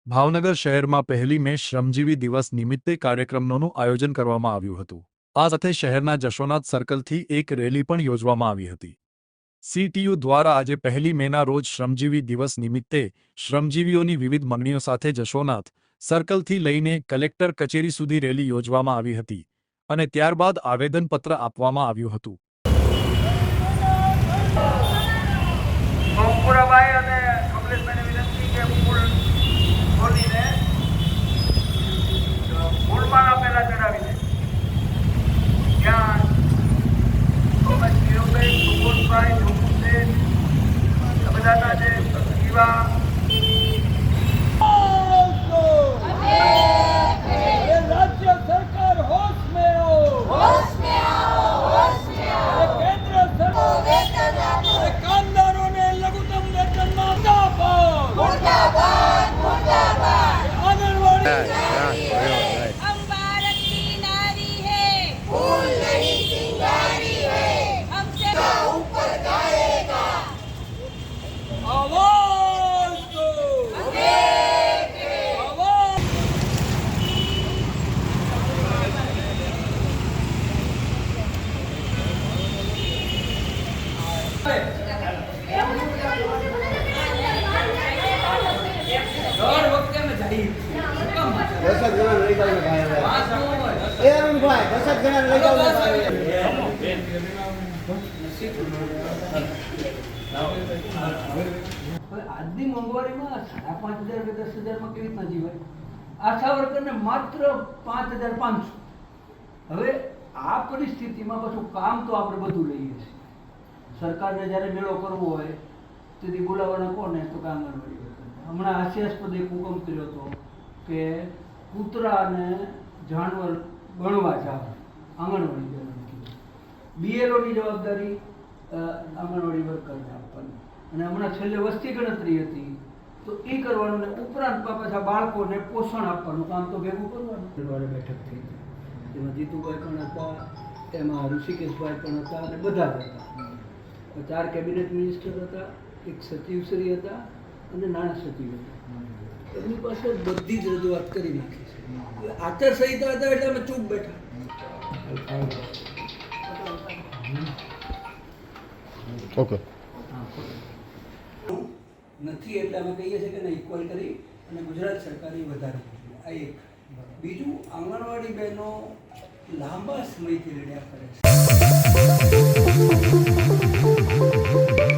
ભાવનગર શહેરમાં 1મી મે શ્રમજીવી દિવસ નિમિત્તે કાર્યક્રમોનું આયોજન કરવામાં આવ્યું હતું। આ સાથે શહેરના જશોનાથ સર્કલથી એક રેલી પણ યોજવામાં આવી હતી। સીટીયુ દ્વારા આજે 1મી મેના રોજ શ્રમજીવી દિવસ નિમિત્તે શ્રમજીવીઓની વિવિધ માંગણીઓ સાથે જશોનાથ સર્કલથી લઈને કલેક્ટર કચેરી સુધી રેલી યોજવામાં આવી હતી અને ત્યારબાદ આવેદનપત્ર આપવામાં આવ્યું હતું। સોમપુરાભાઈ અને કમલેશભાઈને વિનંતી કે ફૂલ ખોલીને ફૂલમાળ આપેલા ચડાવી દે। ત્યાં સોમેશ કિરોભાઈ, સુબોધભાઈ, જોગુભાઈ આ બધાના જે એવા राज्य सरकार होश में आओ केंद्र सरकार कामदारों ने लघुत्तम वेतन आंगनवाड़ी हम भारत की नारी है फूल नहीं सिंगारी है हमसे ऊपर गाएगा आवाज दो आवाज हर वक्त में जाहिर 10 જણા લઈ જાવ ભાઈ એ અરુણભાઈ 10 જણા લઈ જાવ આજની મોંઘવારીમાં 5,500 કે 10,000 કેવી રીતના જીવાય? આશા વર્કરને માત્ર 5,500। હવે આ પરિસ્થિતિમાં પાછું કામ તો આપણે બધું લઈએ છીએ। સરકારને જ્યારે મેળો કરવો હોય તેથી બોલાવવાના કોને તો કે આંગણવાડી વર્કર। હમણાં હાસ્યાસ્પદ એક હુકમ કર્યો હતો કે કૂતરા અને જાનવર ગણવા જાવ આંગણવાડી બહેનોને બીએલઓની જવાબદારી આંગણવાડી વર્કરને આપવાની અને હમણાં છેલ્લે વસ્તી ગણતરી હતી તો એ કરવાનું ને ઉપરાંત પાછા બાળકોને પોષણ આપવાનું કામ તો ભેગું કરવાનું। દ્વારા બેઠક થઈ એમાં જીતુભાઈ પણ હતા, એમાં ઋષિકેશભાઈ પણ હતા અને બધા જ હતા। 4 કેબિનેટ મિનિસ્ટર હતા, એક સચિવશ્રી હતા અને નાણાં સચિવ હતા। એમની પાસે બધી જ રજૂઆત કરી નાખી છે। આચારસંહિતા હતા એટલે અમે ચૂપ બેઠા। ઓકે નથી એટલે અમે કહીએ છીએ કે એને ઇક્વલ કરી અને ગુજરાત સરકારે વધારવું જોઈએ। આ એક। બીજું, આંગણવાડી બહેનો લાંબા સમયથી લડ્યા કરે છે।